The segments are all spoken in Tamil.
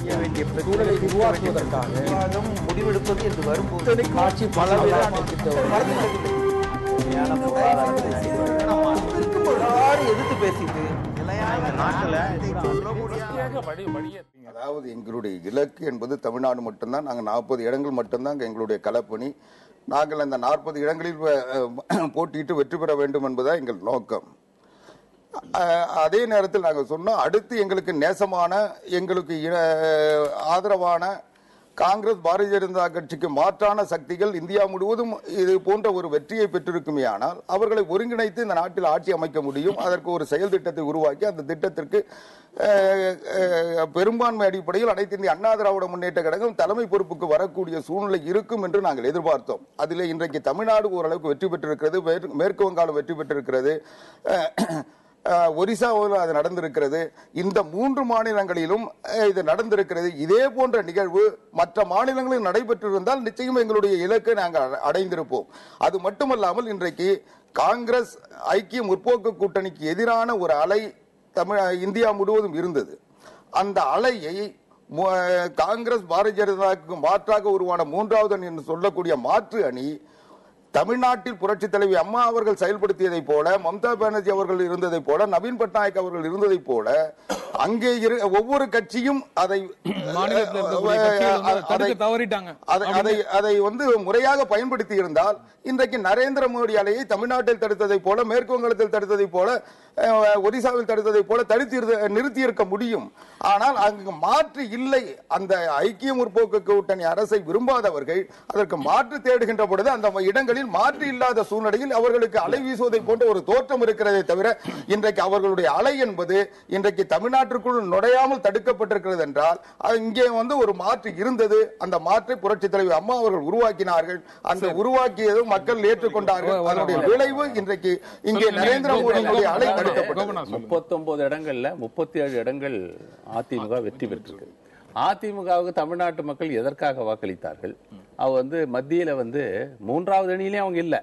செய்ய வேண்டிய சூழலை உருவாக்குவதற்காக முடிவெடுப்பது என்று வரும்போது காட்சி எதிர்த்து பேசிட்டு அதாவது எங்களுடைய இலக்கு என்பது தமிழ்நாடு மட்டும்தான். நாங்கள் 40 இடங்கள் மட்டும்தான் எங்களுடைய களப்பணி. நாங்கள் அந்த 40 இடங்களில் போட்டியிட்டு வெற்றி பெற வேண்டும் என்பதுதான் எங்கள் நோக்கம். அதே நேரத்தில் நாங்கள் சொன்னோம், அடுத்து எங்களுக்கு நேசமான, எங்களுக்கு ஆதரவான காங்கிரஸ் பாரதிய ஜனதா கட்சிக்கு மாற்றான சக்திகள் இந்தியா முழுவதும் இது போன்ற ஒரு வெற்றியை பெற்றிருக்குமே ஆனால் அவர்களை ஒருங்கிணைத்து இந்த நாட்டில் ஆட்சி அமைக்க முடியும். அதற்கு ஒரு செயல் திட்டத்தை உருவாக்கி அந்த திட்டத்திற்கு பெரும்பான்மை அடிப்படையில் அனைத்து இந்திய அண்ணா திராவிட முன்னேற்ற கழகம் தலைமை பொறுப்புக்கு வரக்கூடிய சூழ்நிலை இருக்கும் என்று நாங்கள் எதிர்பார்த்தோம். அதிலே இன்றைக்கு தமிழ்நாடு ஓரளவுக்கு வெற்றி பெற்றிருக்கிறது, மேற்கு வங்காளம் வெற்றி பெற்றிருக்கிறது, ஒரிசாவில் அது நடந்திருக்கிறது. இந்த 3 மாநிலங்களிலும் இது நடந்திருக்கிறது. இதே போன்ற நிகழ்வு மற்ற மாநிலங்களில் நடைபெற்றிருந்தால் நிச்சயம் எங்களுடைய இலக்கை நாங்கள் அடைந்திருப்போம். அது மட்டுமல்லாமல் இன்றைக்கு காங்கிரஸ் ஐக்கிய முற்போக்கு கூட்டணிக்கு எதிரான ஒரு அலை இந்தியா முழுவதும் இருந்தது. அந்த அலையை காங்கிரஸ் பாரதிய ஜனதாவுக்கு மாற்றாக உருவான 3வது அணி என்று சொல்லக்கூடிய மாற்று அணி தமிழ்நாட்டில் புரட்சி தலைவி அம்மா அவர்கள் செயல்படுத்தியதை போல, மம்தா பானர்ஜி அவர்கள் இருந்ததை போல, நவீன் பட்நாயக் அவர்கள் இருந்ததை போல அங்கே ஒவ்வொரு கட்சியும் அதை முறையாக பயன்படுத்தி இருந்தால் இன்றைக்கு நரேந்திர மோடி அலையை தமிழ்நாட்டில் தடுத்ததை போல, மேற்கு வங்கத்தில் தடுத்ததை போல, ஒரிசாவில் தடுத்ததை போல நிறுத்தி இருக்க முடியும். ஆனால் அங்கு மாற்று இல்லை. அந்த ஐக்கிய முற்போக்கு கூட்டணி அரசை விரும்பாதவர்கள் அதற்கு மாற்று தேடுகின்ற பொழுது அந்த இடங்களில் மாற்று இல்லாத சூழ்நிலையில் அவர்களுக்கு அலை வீசுவதை போன்ற ஒரு தோற்றம் இருக்கிறதே தவிர இன்றைக்கு அவர்களுடைய அலை என்பது இன்றைக்கு தமிழ்நாட்டிற்குள் நுழையாமல் தடுக்கப்பட்டிருக்கிறது என்றால் இங்கே ஒரு மாற்று இருந்தது. அந்த மாற்றை புரட்சி தலைவி அம்மா அவர்கள் உருவாக்கினார்கள். அந்த உருவாக்கியதும் மக்கள் ஏற்றுக்கொண்டார்கள். அதனுடைய விளைவு இன்றைக்கு இங்கே நரேந்திர மோடியுடைய அலை தடுக்கப்பட்டது. 39 இடங்கள்ல 37 இடங்கள் அதிமுக வெற்றி பெற்றிருக்கு. அதிமுகவுக்கு தமிழ்நாட்டு மக்கள் எதற்காக வாக்களித்தார்கள்? அவங்க மத்தியில 3வது அணியிலே அவங்க இல்ல,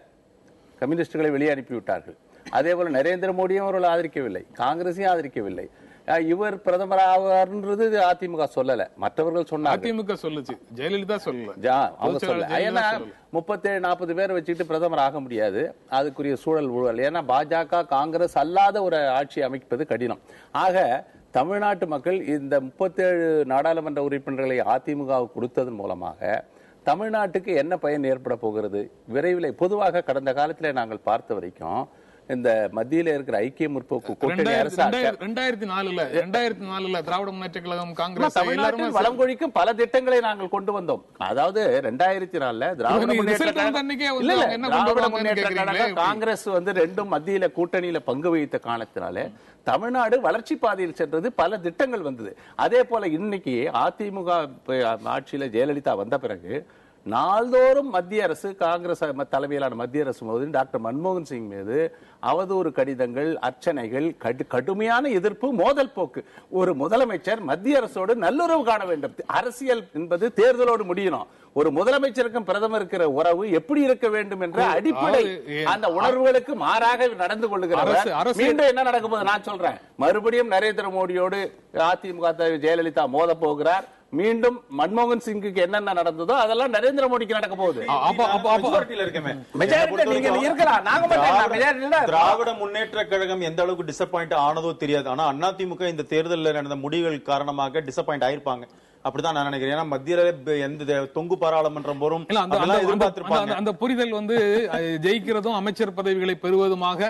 கம்யூனிஸ்டுகளை வெளியே அனுப்பிவிட்டார்கள். அதே போல நரேந்திர மோடியும் அவர்கள் ஆதரிக்கவில்லை, காங்கிரஸையும் ஆதரிக்கவில்லை. இவர் பிரதமர் ஆவார்ன்றது அதிமுக சொல்லல, மற்றவர்கள் சொன்னாங்க. அதிமுக சொல்லுச்சு, ஜெயலலிதா சொல்லல. அவங்க சொல்ல. ஏன்னா 37-40 பேரை வச்சுட்டு பிரதமர் ஆக முடியாது, அதுக்குரிய சூழல் ஊழல். ஏன்னா பாஜக காங்கிரஸ் அல்லாத ஒரு ஆட்சி அமைப்பது கடினம். ஆக தமிழ்நாட்டு மக்கள் இந்த 37 நாடாளுமன்ற உறுப்பினர்களை அதிமுக கொடுத்ததன் மூலமாக தமிழ்நாட்டுக்கு என்ன பயன் ஏற்பட போகிறது? விரைவில் பொதுவாக கடந்த காலத்தில் நாங்கள் பார்த்த வரைக்கும் இந்த மத்தியில இருக்கிற ஐக்கிய முற்போக்கு கூட்டணி அரசு 2004 திராவிட முன்னேற்ற கழகம் காங்கிரஸ் தமிழ்நாட்டில் வளங்கொழிக்கும் பல திட்டங்களை நாங்கள் கொண்டு வந்தோம். அதாவது 2004 திராவிட முன்னேற்ற கழகம் காங்கிரஸ் ரெண்டும் மத்தியில கூட்டணியில பங்கு வகித்த காரணத்தினாலே தமிழ்நாடு வளர்ச்சி பாதையில் சென்றது, பல திட்டங்கள் வந்தது. அதே போல இன்னைக்கு அதிமுக ஆட்சியில ஜெயலலிதா வந்த பிறகு நாள்தோறும் மத்திய அரசு, காங்கிரஸ் தலைமையிலான மத்திய அரசு மீது, டாக்டர் மன்மோகன் சிங் மீது அவதூறு கடிதங்கள், அர்ச்சனைகள், கடுமையான எதிர்ப்பு, மோதல் போக்கு. ஒரு முதலமைச்சர் மத்திய அரசோடு நல்லுறவு காண வேண்டும். அரசியல் என்பது தேர்தலோடு முடியணும். ஒரு முதலமைச்சருக்கும் பிரதமர் இருக்கிற உறவு எப்படி இருக்க வேண்டும் என்ற அடிப்படை அந்த உணர்வுகளுக்கு மாறாக நடந்து கொள்ளுகிறார். மீண்டும் என்ன நடக்க போகுது நான் சொல்றேன். மறுபடியும் நரேந்திர மோடியோடு அதிமுக ஜெயலலிதா மோத போகிறார். மீண்டும் மன்மோகன் சிங்குக்கு என்னென்ன நடந்ததோ அதெல்லாம் நரேந்திர மோடிக்கு நடக்க போகுது. திராவிட முன்னேற்ற கழகம் எந்த அளவுக்கு டிசப்பாயிண்ட் ஆனதோ தெரியாது. ஆனா அதிமுக இந்த தேர்தலில் நடந்த முடிவுகள் காரணமாக டிசப்பாயிண்ட் ஆயிருப்பாங்க. அப்படிதான் நான் நினைக்கிறேன். ஏன்னா மத்தியில எந்த தொங்கு பாராளுமன்றம் போரும் அந்த புரிதல் ஜெயிக்கிறதும் அமைச்சர் பதவிகளை பெறுவதுமாக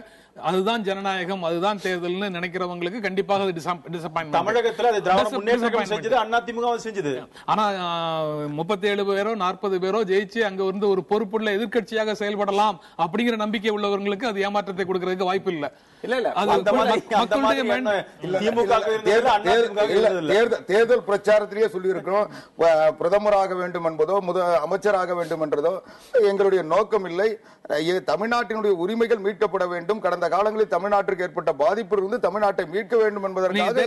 அதுதான் ஜனநாயகம், அதுதான் தேர்தல்னு நினைக்கிறவங்களுக்கு கண்டிப்பாக டிசப்பாயின்ட். தமிழகத்துல அது திராவிட முன்னேற்ற கழகம் செஞ்சது, அதிமுக செஞ்சது. ஆனா 37 பேரோ 40 பேரோ ஜெயிச்சு அங்க ஒரு பொறுப்புள்ள எதிர்க்கட்சியாக செயல்படலாம் அப்படிங்கிற நம்பிக்கை உள்ளவர்களுக்கு அது ஏமாற்றத்தை கொடுக்கறதுக்கு வாய்ப்பு இல்ல. தேர்தல் பிரச்சாரத்திலேயே சொல்லி இருக்கிறோம், பிரதமராக வேண்டும் என்பதோ அமைச்சராக வேண்டும் என்றதோ எங்களுடைய நோக்கம் இல்லை. தமிழ்நாட்டினுடைய உரிமைகள் மீட்கப்பட வேண்டும், கடந்த காலங்களில் தமிழ்நாட்டிற்கு ஏற்பட்ட பாதிப்பிலிருந்து தமிழ்நாட்டை மீட்க வேண்டும் என்பதற்காக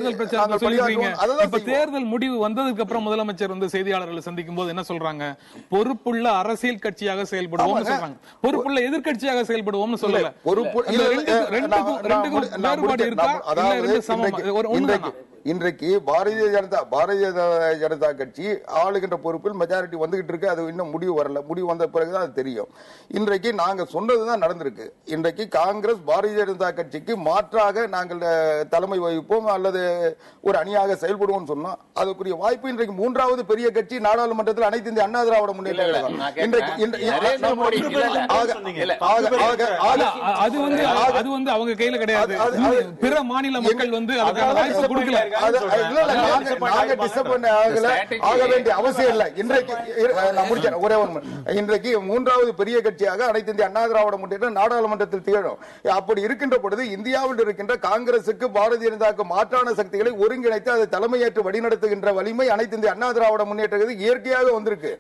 தேர்தல் முடிவு வந்ததுக்கு அப்புறம் முதலமைச்சர் வந்து செய்தியாளர்களை சந்திக்கும் போது என்ன சொல்றாங்க? பொறுப்புள்ள அரசியல் கட்சியாக செயல்படுவோம் சொல்றாங்க, பொறுப்புள்ள எதிர்கட்சியாக செயல்படுவோம் சொல்லல. இன்றைக்கு பாரதிய ஜனதா கட்சி ஆளுகின்ற பொறுப்பில் மெஜாரிட்டி வந்துகிட்டு இருக்கு. அது இன்னும் முடிவு வரல. முடிவு வந்த பிறகுதான் அது தெரியும். இன்றைக்கு நாங்க சொன்னதுதான் நடந்திருக்கு. இன்றைக்கு காங்கிரஸ் பாரதிய ஜனதா கட்சிக்கு மாற்றாக நாங்கள் தலைமை வகிப்போம் அல்லது ஒரு அணியாக செயல்படுவோம் சொன்னோம். அதுக்குரிய வாய்ப்பு இன்றைக்கு மூன்றாவது பெரிய கட்சி நாடாளுமன்றத்தில் அனைத்து இந்திய அண்ணா திராவிட முன்னேற்ற கழகம். அது வந்து அவங்க கையில கிடையாது. பிற மாநில மக்கள் வந்து அதுக்கான வாய்ப்பு கொடுக்கல. ஆக வேண்டிய அவசியம் இல்லை. இன்றைக்கு மூன்றாவது பெரிய கட்சியாக அனைத்து இந்திய அண்ணா திராவிட முன்னேற்றம் நாடாளுமன்றத்தில் திகழும். அப்படி இருக்கின்ற பொழுது இந்தியாவில் இருக்கின்ற காங்கிரசுக்கு பாரதிய ஜனதாவுக்கு மாற்றான சக்திகளை ஒருங்கிணைத்து அதை தலைமையேற்று வழிநடத்துகின்ற வலிமை அனைத்து இந்திய அண்ணா திராவிட முன்னேற்றத்துக்கு இயற்கையாக வந்திருக்கு.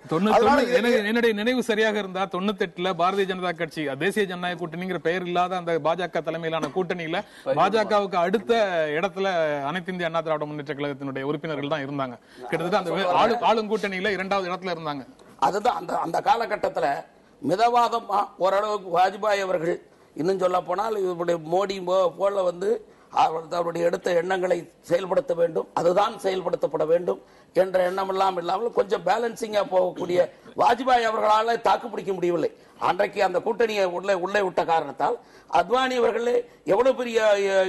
என்னுடைய நினைவு சரியாக இருந்தா 98 பாரதிய ஜனதா கட்சி தேசிய ஜனநாயக கூட்டணிங்கிற பெயர் இல்லாத அந்த பாஜக தலைமையிலான கூட்டணியில பாஜகவுக்கு அடுத்த இடத்துல அனைத்து இந்திய அண்ணா திராவிட முன்னேற்ற கழகத்தினுடைய உறுப்பினர்கள் தான் இருந்தாங்க. கிட்டத்தட்ட அந்த ஆளும் கூட்டணியில 2வது இடத்துல இருந்தாங்க. அதுதான் அந்த காலகட்டத்தில் மிதவாதமா ஓரளவுக்கு வாஜ்பாய் அவர்கள், இன்னும் சொல்ல போனால் இவருடைய மோடி போல வந்து அவருடைய எடுத்த எண்ணங்களை செயல்படுத்த வேண்டும், அதுதான் செயல்படுத்தப்பட வேண்டும் என்ற எண்ணம் இல்லாமல் கொஞ்சம் பேலன்சிங்கா போகக்கூடிய வாஜ்பாய் அவர்களால் தாக்கு பிடிக்க முடியவில்லை. அன்றைக்கு அந்த கூட்டணியை உள்ளே விட்ட காரணத்தால் அத்வானி அவர்களே எவ்வளவு பெரிய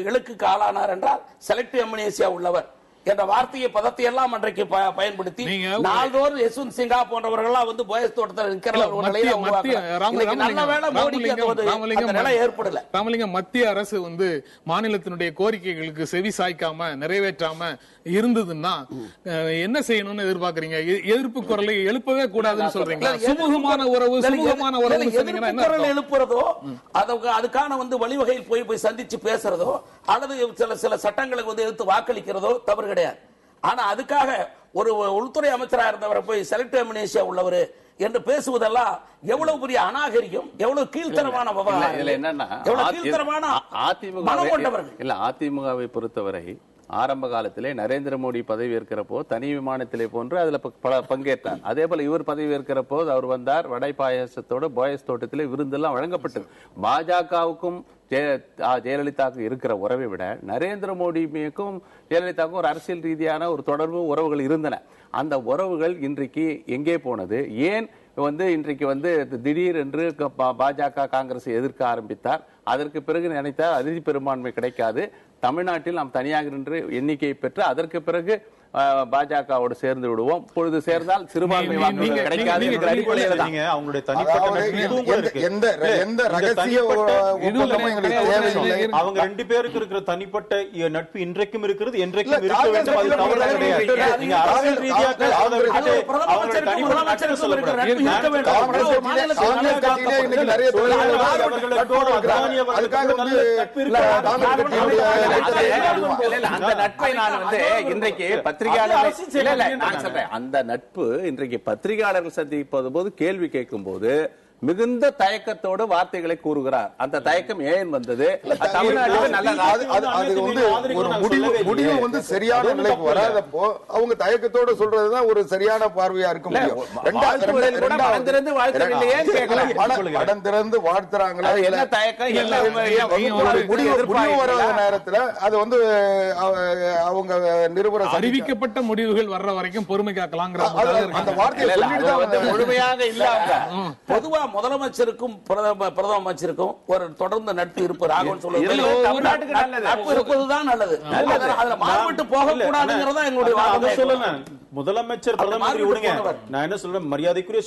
இலக்குக்கு ஆளானார் என்றால் செலக்டிவ் அம்னீசியா உள்ளவர் என்ற வார்த்தையை பதத்தை எல்லாம் அன்றைக்கு பயன்படுத்தி நாள்தோறும் யஷ்வந்த் சின்ஹா போன்றவர்கள் வந்து போயஸ் தோட்டத்தில் ஏற்படல. ராமலிங்கம், மத்திய அரசு வந்து மாநிலத்தினுடைய கோரிக்கைகளுக்கு செவி சாய்க்காம நிறைவேற்றாம இருந்ததுன்னா என்ன செய்யணும்னு எதிர்பார்க்கறீங்க? எதிர்ப்பு குரலை எழுப்பவே கூடாதுன்னு சொல்றீங்க. சுமூகமான உறவு எழுப்புறதோ அதுக்கான வந்து வழிவகையில் போய் சந்திச்சு பேசுறதோ அல்லது சில சட்டங்களுக்கு வந்து எதிர்த்து வாக்களிக்கிறதோ தவறு கிடையாது. ஆனா அதுக்காக ஒரு உள்துறை அமைச்சராக இருந்தவரை போய் செலக்டிவ் அம்னீசியா உள்ளவர் என்று பேசுவதெல்லாம் எவ்வளவு பெரிய அநாகரிகம், எவ்வளவு கீழ்த்தரமான அதிமுகவை பொறுத்தவரை ஆரம்ப காலத்திலே நரேந்திர மோடி பதவி ஏற்கிறப்போ தனி விமானத்திலே போன்று அதுல பங்கேற்றார். அதே போல இவர் பதவி ஏற்கிற போது அவர் வந்தார், வடை பாயசத்தோட போயஸ் தோட்டத்திலே விருந்தெல்லாம் வழங்கப்பட்டது. பாஜகவுக்கும் ஜெயலலிதாவுக்கு இருக்கிற உறவை விட நரேந்திர மோடிக்கும் ஜெயலலிதாவுக்கும் ஒரு அரசியல் ரீதியான ஒரு தொடர்பு உறவுகள் இருந்தன. அந்த உறவுகள் இன்றைக்கு எங்கே போனது? ஏன் வந்து இன்றைக்கு வந்து திடீர் என்று பாஜக காங்கிரஸ் எதிர்க்க ஆரம்பித்தார். அதற்கு பிறகு நினைத்தால் அறுதி பெரும்பான்மை கிடைக்காது, தமிழ்நாட்டில் நாம் தனியாக நின்று எண்ணிக்கையை பெற்று அதற்கு பிறகு பாஜகவோடு சேர்ந்து விடுவோம், பொழுது சேர்ந்தால் சிறுபான்மை வாக்குகள் கிடைக்காது என்ற அடிப்படையில் தான் அவங்களுடைய அவங்க ரெண்டு பேருக்கு இருக்கிற தனிப்பட்ட நட்பு இன்றைக்கும் இருக்கிறது, என்றைக்கும் இருக்க வேண்டும். அது தவறு கிடையாது. நீங்க அரசியல் ரீதியாக அந்த நட்பை நான் வந்து இன்றைக்கு அந்த நட்பு இன்றைக்கு பத்திரிகையாளர்கள் சந்திப்பது போது கேள்வி கேட்கும் போது மிகுந்த தயக்கத்தோடு வார்த்தைகளை கூறுகிறார். அந்த தயக்கம் ஏன் வந்தது? முடிவு வந்து சரியான நிலைக்கு வராதப்போ அவங்க தயக்கத்தோடு சொல்றதுதான் ஒரு சரியான பார்வையா இருக்க முடியும். படம் திறந்து வாழ்த்துறாங்களா என்ன தயக்கம்? முடிவு வராத நேரத்துல அது வந்து அவங்க நிறுவன அறிவிக்கப்பட்ட முடிவுகள் வர்ற வரைக்கும் பொறுமை காக்கலாங்கிற அந்த வார்த்தையை முழுமையாக இல்லாம பொதுவா முதலமைச்சருக்கும் பிரதம அமைச்சருக்கும் ஒரு தொடர்ந்து நட்பு இருப்பதாக இருப்பதுதான் நல்லது. அதுல மாறுபட்டு போக கூடாதுங்கிறதா எங்களுடைய சொல்லலாம். முதலமைச்சர் பிரதமர் விடுங்க, நான் என்ன சொல்றேன், மரியாதைக்குரிய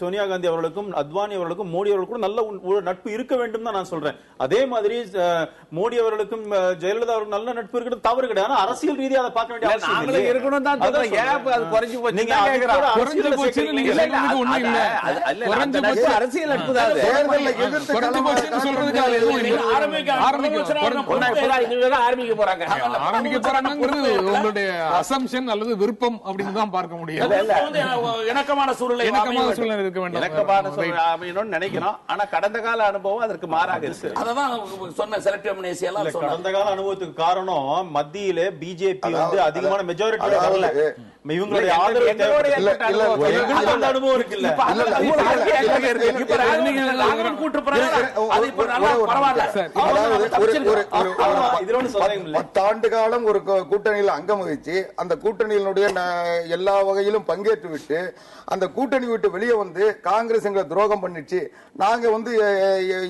சோனியா காந்தி அவர்களுக்கும் அத்வானி அவர்களுக்கும் மோடி அவர்களுக்கும் நல்ல நட்பு இருக்க வேண்டும் தான் நான் சொல்றேன். அதே மாதிரி மோடி அவர்களுக்கும் ஜெயலலிதா அவர்களுக்கும் நல்ல நட்பு இருக்கிறது தவறு கிடையாது. அரசியல் ரீதியாக அதை பார்க்க வேண்டிய அவசியம் இருக்கணும் தான். அரசியல் நட்பு தான் அது. தேர்தலை எதிர்த்து குறைஞ்சு போச்சுன்னு சொல்றதுக்கு அதுல எதுவும் இல்லை. ஆரம்பிக்க போறாங்க. ஆரம்பிக்க போறாங்கிறது உங்களுடைய அசம்ஷன் அல்லது விருப்பம் அப்படின்னு தான் பார்க்க முடியும். இணக்கமான சூழ்நிலை இருக்க வேண்டும். இணக்கமான சூழ்நிலை அமையணும்னு நினைக்கிறோம். ஆனா கடந்த கால அனுபவம் அதற்கு மாறாக இருக்கு. அதான் சொன்ன செலக்டிவ் அம்னேசியா எல்லாம் சொன்னாங்க. கடந்த கால அனுபவத்துக்கு காரணம் மத்தியில பிஜேபி வந்து அதிகமான மெஜாரிட்டி வரல. இவங்களுடைய ஆதரவு அனுபவம் இருக்குல்ல. பத்தாண்டு காலம் ஒரு கூட்டணியில் அங்கம் வகிச்சு அந்த கூட்டணியினுடைய எல்லா வகையிலும் பங்கேற்று விட்டு அந்த கூட்டணி விட்டு வெளியே வந்து காங்கிரஸ் எங்களை துரோகம் பண்ணிச்சு. நாங்க வந்து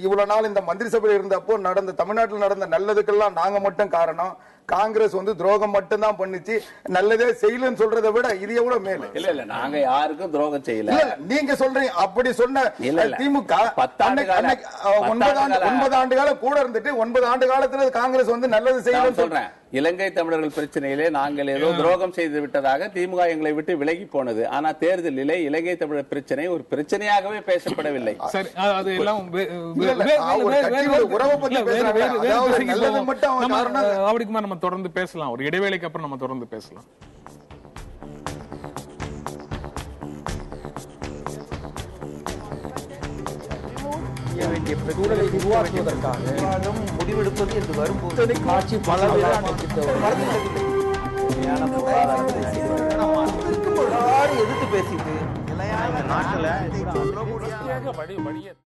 இவ்வளவு நாள் இந்த மந்திரி சபையில் இருந்தப்போ நடந்த தமிழ்நாட்டில் நடந்த நல்லதுக்கெல்லாம் நாங்க மட்டும் காரணம். காங்கிரஸ் வந்து துரோகம் மட்டும் தான் பண்ணிச்சு, நல்லதே செய்யலன்னு சொல்றதை விட இது எவ்வளவு மேல. இல்ல நாங்க யாருக்கும் துரோகம் செய்யல. நீங்க சொல்றீங்க அப்படி சொன்ன திமுக 9 ஆண்டு காலம் கூட இருந்துட்டு 9 ஆண்டு காலத்துல காங்கிரஸ் வந்து நல்லது செய்யலன்னு சொல்றேன். இலங்கை தமிழர்கள் பிரச்சனையிலே நாங்கள் ஏதோ துரோகம் செய்து விட்டதாக திமுக எங்களை விட்டு விலகி போனது. ஆனா தேர்தலிலே இலங்கை தமிழர் பிரச்சனை ஒரு பிரச்சனையாகவே பேசப்படவில்லை. சரி, அது எல்லாம் அப்படிக்குமா நம்ம தொடர்ந்து பேசலாம். ஒரு இடைவேளைக்கு அப்புறம் நம்ம தொடர்ந்து பேசலாம். சூழலை உருவாக்குவதற்காக விவாதம் முடிவெடுப்பது என்று வரும்போது ஆட்சி எதிர்த்து பேசிட்டு